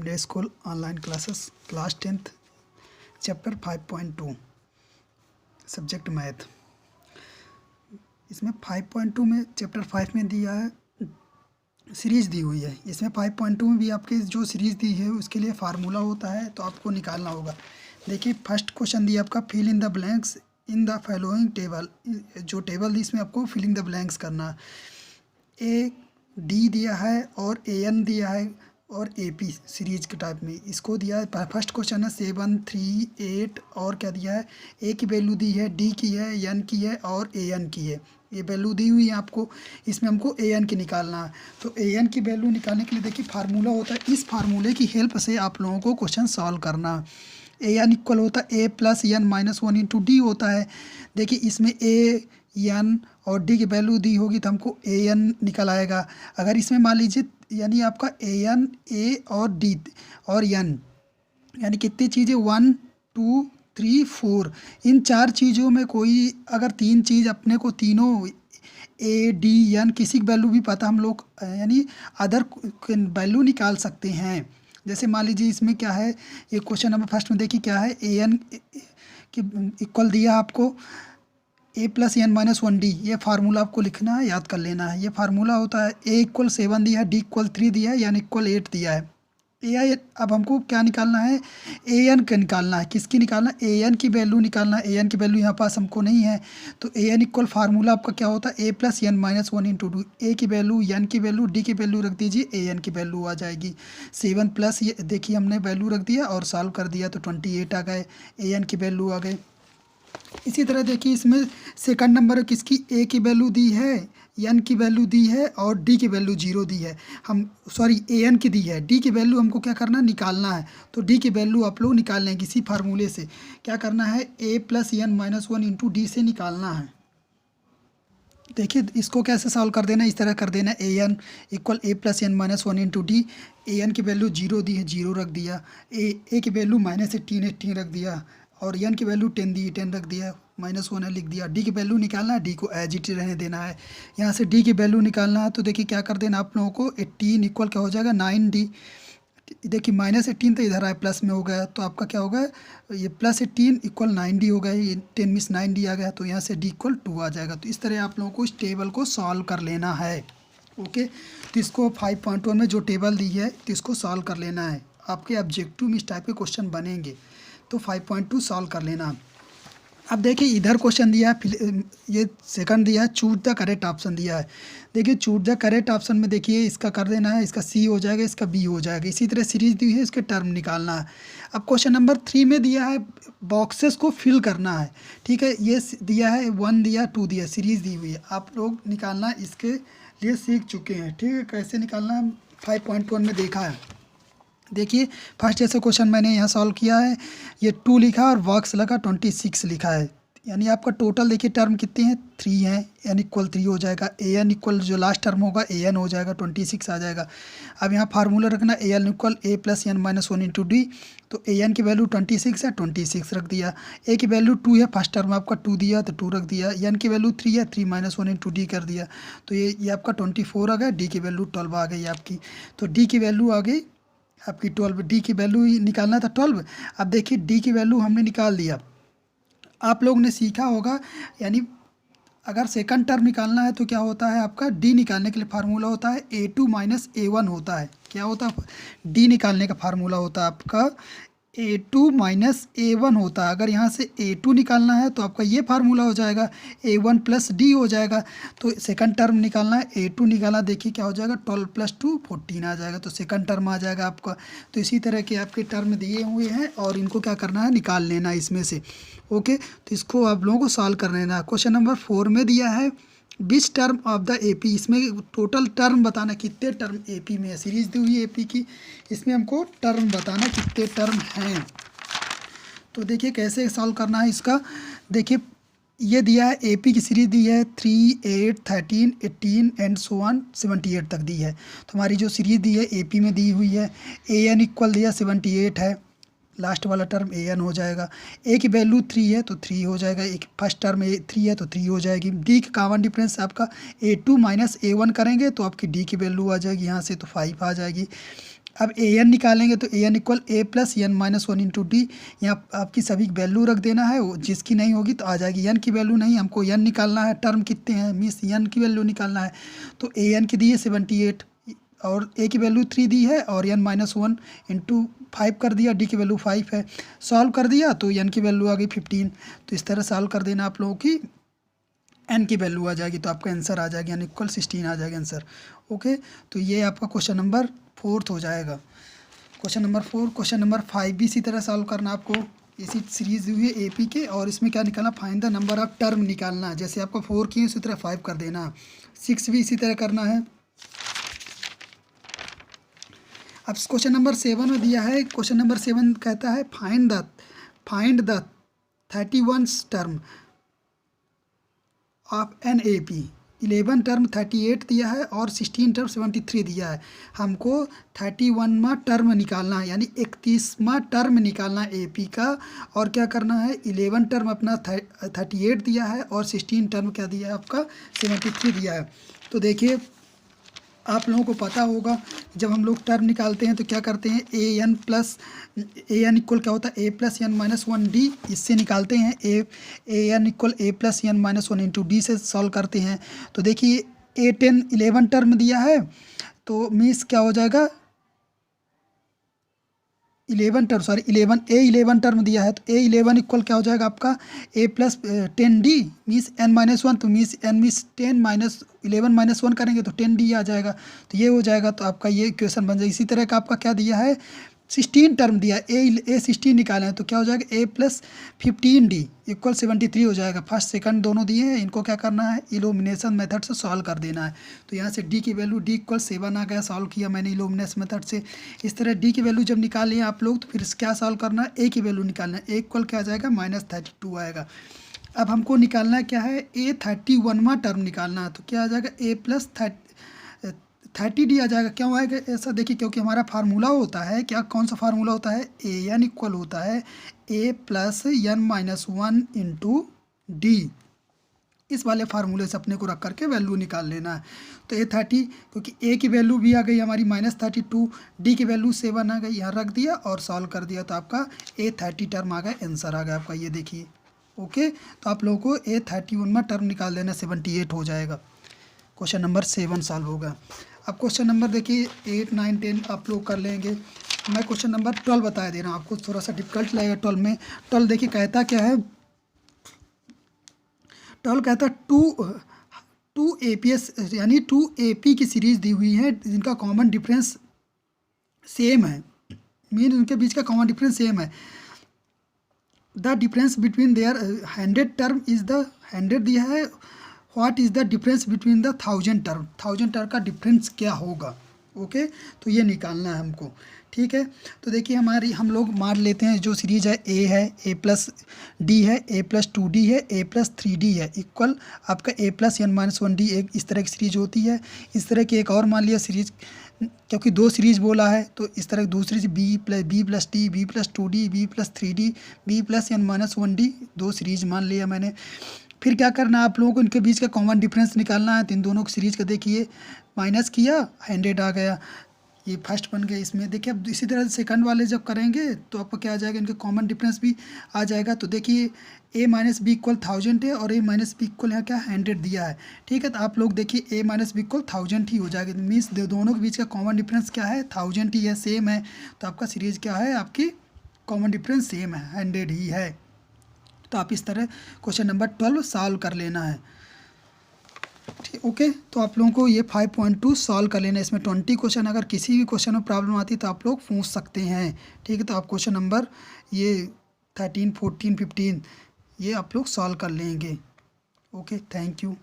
Day school online classes class 10th chapter 5.2 subject math. इसमें 5.2 में chapter 5 में दिया है सीरीज़ दी हुई है। इसमें 5.2 में भी आपके जो सीरीज़ दी है उसके लिए फार्मूला होता है, तो आपको निकालना होगा। देखिए फर्स्ट क्वेश्चन दिया आपका fill in the blanks in the following table. जो टेबल दी इसमें आपको फिल इन द ब्लैंक्स करना है। ए डी दिया है और ए एन दिया है और ए पी सीरीज के टाइप में इसको दिया है। फर्स्ट क्वेश्चन है 7, 3, 8 और क्या दिया है, ए की वैल्यू दी है, डी की है, एन की है और ए एन की है। ये वैल्यू दी हुई है आपको, इसमें हमको ए एन की निकालना है। तो ए एन की वैल्यू निकालने के लिए देखिए फार्मूला होता है, इस फार्मूले की हेल्प से आप लोगों को क्वेश्चन सॉल्व करना है। ए एन इक्वल होता है ए plus N minus 1 into d होता है। देखिए इसमें ए एन और डी की वैल्यू दी होगी तो हमको ए एन निकल आएगा। अगर इसमें मान लीजिए यानी आपका ए एन, ए और डी और एन यानी कितनी चीज़ें 1, 2, 3, 4, इन 4 चीज़ों में कोई अगर 3 चीज़ अपने को तीनों ए डी एन किसी की वैल्यू भी पता हम लोग यानी अदर वैल्यू निकाल सकते हैं। जैसे मान लीजिए इसमें क्या है, ये क्वेश्चन नंबर फर्स्ट में देखिए क्या है, ए एन की इक्वल दिया आपको ए प्लस एन माइनस 1 डी। ये फार्मूला आपको लिखना है, याद कर लेना है। ये फार्मूला होता है ए इक्वल 7 दिया है, डी इक्वल 3 दिया है, एन इक्वल 8 दिया है। ए आई अब हमको क्या निकालना है, ए एन का निकालना है। किसकी निकालना है, ए एन की वैल्यू निकालना है। ए एन की वैल्यू यहाँ पास हमको नहीं है, तो ए एन इक्वल फार्मूला आपका क्या होता है, ए प्लस एन माइनस 1 इंटू 2। ए की वैल्यू, एन की वैल्यू, डी की वैल्यू रख दीजिए, ए एन की वैल्यू आ जाएगी 7 प्लस ये देखिए हमने वैल्यू रख दिया और सॉल्व कर दिया तो 28 आ गए, ए एन की वैल्यू आ गए। इसी तरह देखिए इसमें सेकंड नंबर किसकी, ए की वैल्यू दी है, एन की वैल्यू दी है और डी की वैल्यू 0 दी है। हम सॉरी ए एन की दी है, डी की वैल्यू हमको क्या करना है, निकालना है। तो डी की वैल्यू आप लोग निकाल लें किसी फार्मूले से। क्या करना है, ए plus N minus 1 into D से निकालना है। देखिए इसको कैसे सॉल्व कर देना, इस तरह कर देना, A N equal A plus N minus 1 into D. A N की वैल्यू 0 दी है, 0 रख दिया। ए की वैल्यू -18 रख दिया और एन की वैल्यू 10 दी, 10 रख दिया, -1 है लिख दिया। डी की वैल्यू निकालना है, डी को एज इट रहने देना है। यहाँ से डी की वैल्यू निकालना है तो देखिए क्या कर देना आप लोगों को, 18 इक्वल क्या हो जाएगा 9 डी। देखिए -18 तो इधर आए प्लस में हो गया, तो आपका क्या होगा, ये +18 इक्वल 9 डी हो गया। ये 10 में 9 डी आ गया, तो यहाँ से डी इक्वल 2 आ जाएगा। तो इस तरह आप लोगों को इस टेबल को सॉल्व कर लेना है। ओके, तो इसको 5.1 में जो टेबल दी है तो इसको सॉल्व कर लेना है। आपके ऑब्जेक्टिव में इस टाइप के क्वेश्चन बनेंगे, तो 5.2 सॉल्व कर लेना। अब देखिए इधर क्वेश्चन दिया है, ये सेकंड दिया है, चूज द करेक्ट ऑप्शन दिया है। देखिए चूज द करेक्ट ऑप्शन में देखिए इसका कर देना है, इसका सी हो जाएगा, इसका बी हो जाएगा। इसी तरह सीरीज दी है, इसके टर्म निकालना है। अब क्वेश्चन नंबर 3 में दिया है बॉक्सेस को फिल करना है। ठीक है, ये दिया है 1 दिया, 2 दिया, सीरीज दी हुई है। आप लोग निकालना इसके लिए सीख चुके हैं। ठीक है, कैसे निकालना है 5.1 में देखा है। देखिए फर्स्ट जैसे क्वेश्चन मैंने यहाँ सॉल्व किया है, ये 2 लिखा और बॉक्स लगा 26 लिखा है। यानी आपका टोटल देखिए टर्म कितने हैं, 3 हैं। एन इक्वल 3 हो जाएगा, ए एन इक्वल जो लास्ट टर्म होगा ए एन हो जाएगा, 26 आ जाएगा। अब यहाँ फार्मूला रखना, A N equal A plus N minus 1 into D. तो ए एन की वैल्यू 26 है, 26 रख दिया। ए की वैल्यू 2 है, फर्स्ट टर्म आपका 2 दिया तो 2 रख दिया। एन की वैल्यू 3 है, 3 माइनस 1 इंटू डी कर दिया, तो ये आपका 24 आ गया। डी की वैल्यू 12 आ गई आपकी, तो डी की वैल्यू आ गई आपकी 12। डी की वैल्यू निकालना था 12। अब देखिए डी की वैल्यू हमने निकाल दिया। आप लोग ने सीखा होगा, यानी अगर सेकंड टर्म निकालना है तो क्या होता है आपका, डी निकालने के लिए फार्मूला होता है A2 माइनस A1 होता है। क्या होता है, डी निकालने का फार्मूला होता है आपका A2 माइनस A1 होता है। अगर यहाँ से A2 निकालना है तो आपका ये फार्मूला हो जाएगा A1 प्लस डी हो जाएगा। तो सेकंड टर्म निकालना है, A2 निकालना, देखिए क्या हो जाएगा 12 प्लस 2 14 आ जाएगा, तो सेकंड टर्म आ जाएगा आपका। तो इसी तरह के आपके टर्म दिए हुए हैं और इनको क्या करना है, निकाल लेना है इसमें से। ओके, तो इसको आप लोगों को सॉल्व कर लेना है। क्वेश्चन नंबर 4 में दिया है which term of the AP. इसमें टोटल टर्म बताना कितने टर्म एपी में है। सीरीज दी हुई है एपी की, इसमें हमको टर्म बताना कितने टर्म हैं। तो देखिए कैसे सॉल्व करना है इसका। देखिए ये दिया है एपी की सीरीज दी है 3, 8, 13, 18 एंड सो ऑन 78 तक दी है। तो हमारी जो सीरीज दी है एपी में दी हुई है, ए एन इक्वल दिया 78 है, लास्ट वाला टर्म ए एन हो जाएगा। ए की वैल्यू 3 है तो 3 हो जाएगा, एक फर्स्ट टर्म ए 3 है तो 3 हो जाएगी। डी का कॉमन डिफरेंस आपका A2 माइनस A1 करेंगे तो आपकी डी की वैल्यू आ जाएगी यहाँ से, तो 5 आ जाएगी। अब ए एन निकालेंगे तो A N equal A plus N minus one into D. यहाँ आपकी सभी वैल्यू रख देना है, वो जिसकी नहीं होगी तो आ जाएगी। एन की वैल्यू नहीं, हमको एन निकालना है, टर्म कितने हैं मीन्स एन की वैल्यू निकालना है। तो ए एन की दी है 78 और ए की वैल्यू 3 दी है और एन माइनस वन इंटू 5 कर दिया, डी की वैल्यू 5 है। सॉल्व कर दिया तो एन की वैल्यू आ गई 15। तो इस तरह सॉल्व कर देना आप लोगों की, एन की वैल्यू आ जाएगी तो आपका आंसर आ जाएगा, एन इक्वल 16 आ जाएगा आंसर। ओके, तो ये आपका क्वेश्चन नंबर 4 हो जाएगा। Question number 4। क्वेश्चन नंबर 5 भी इसी तरह सॉल्व करना आपको। इसी सीरीज हुई है एपी के, और इसमें क्या निकालना, find the number of term निकालना है। जैसे आपको 4 किए उसी तरह 5 कर देना। 6 भी इसी तरह करना है। अब क्वेश्चन नंबर 7 में दिया है, क्वेश्चन नंबर 7 कहता है find the 31 term of an A P. 11 term 38 दिया है और 16 टर्म 73 दिया है। हमको 31वां टर्म निकालना है, यानी 31वां टर्म निकालना है ए पी का। और क्या करना है, 11 टर्म अपना 38 दिया है और 16 टर्म क्या दिया है आपका 73 दिया है। तो देखिए आप लोगों को पता होगा जब हम लोग टर्म निकालते हैं तो क्या करते हैं, ए एन इक्वल क्या होता है, ए plus N minus one D, इससे निकालते हैं। A N equal A plus N minus one into D से सॉल्व करते हैं। तो देखिए 8 10 11 टर्म दिया है तो मीन्स क्या हो जाएगा, 11 टर्म दिया है तो A11 इक्वल क्या हो जाएगा आपका A plus 10 D means n minus one. तो means n means 10 minus 11 minus one करेंगे तो 10 डी आ जाएगा। तो ये हो जाएगा, तो आपका ये इक्वेशन बन जाएगा। इसी तरह का आपका क्या दिया है, 16 टर्म दिया है, ए 16 निकाले हैं तो क्या हो जाएगा A प्लस 15 डी इक्वल 73 हो जाएगा। फर्स्ट सेकंड दोनों दिए हैं, इनको क्या करना है, इल्यूमिनेशन मेथड से सॉल्व कर देना है। तो यहाँ से डी की वैल्यू डी इक्वल 7 आ गया, सॉल्व किया मैंने इल्यूमिनेशन मेथड से। इस तरह डी की वैल्यू जब निकालिए आप लोग तो फिर क्या सॉल्व करना है, ए की वैल्यू निकालना है। ए इक्वल क्या आ जाएगा -32 आएगा। अब हमको निकालना क्या है, ए 31वां टर्म निकालना है। तो क्या आ जाएगा, ए प्लस 30 डी आ जाएगा। क्यों आएगा ऐसा, देखिए क्योंकि हमारा फार्मूला होता है क्या, कौन सा फार्मूला होता है, ए एन इक्वल होता है ए plus N minus one into D. इस वाले फार्मूले से अपने को रख करके वैल्यू निकाल लेना है। तो A30, क्योंकि ए की वैल्यू भी आ गई हमारी -32, डी की वैल्यू 7 आ गई, यहाँ रख दिया और सॉल्व कर दिया तो आपका A30 टर्म आ गया, आंसर आ गया आपका, ये देखिए। ओके, तो आप लोगों को A31वां टर्म निकाल देना, 78 हो जाएगा। क्वेश्चन नंबर 7 सॉल्व होगा। अब क्वेश्चन नंबर देखिए 8 9 10 आप लोग कर लेंगे। मैं क्वेश्चन नंबर 12 बता दे रहा हूँ, आपको थोड़ा सा डिफिकल्ट लगेगा 12 में। 12 देखिए कहता क्या है, 12 कहता है टू APS यानी 2 AP की सीरीज दी हुई है जिनका कॉमन डिफरेंस सेम है, मीन उनके बीच का कॉमन डिफरेंस सेम है। The difference between their 100 term is the 100 दिया है। What is the difference between the 1000 term, 1000 term का डिफरेंस क्या होगा। ओके, तो ये निकालना है हमको, ठीक है। तो देखिए हम लोग मान लेते हैं जो सीरीज है ए प्लस डी है, ए प्लस 2D है, ए प्लस 3D है इक्वल आपका ए प्लस एन माइनस 1D। एक इस तरह की सीरीज होती है। इस तरह की एक और मान लिया सीरीज, क्योंकि 2 सीरीज बोला है तो इस तरह दूसरी से B plus D, B plus 2D, B plus 3D, B plus N minus 1D, 2 series मान लिया मैंने। फिर क्या करना है आप लोगों को, इनके बीच का कॉमन डिफरेंस निकालना है। तो इन दोनों को सीरीज का देखिए माइनस किया, 100 आ गया, ये फर्स्ट बन गया। इसमें देखिए अब इसी तरह सेकंड वाले जब करेंगे तो आपका क्या आ जाएगा, इनके कॉमन डिफरेंस भी आ जाएगा। तो देखिए a माइनस बी इक्वल 1000 है और a माइनस बी इक्वल यहाँ क्या 100 दिया है, ठीक है। तो आप लोग देखिए a माइनस बी इक्वल 1000 ही हो जाएगा, मीन्स दोनों के बीच का कॉमन डिफरेंस क्या है, 1000 ही है, सेम है। तो आपका सीरीज क्या है, आपकी कॉमन डिफरेंस सेम है, 100 ही है। तो आप इस तरह क्वेश्चन नंबर 12 सॉल्व कर लेना है, ठीक। ओके, तो आप लोगों को ये 5.2 सॉल्व कर लेना है। इसमें 20 क्वेश्चन, अगर किसी भी क्वेश्चन में प्रॉब्लम आती है तो आप लोग पूछ सकते हैं, ठीक है। तो आप क्वेश्चन नंबर ये 13 14 15 ये आप लोग सॉल्व कर लेंगे। Okay, thank you.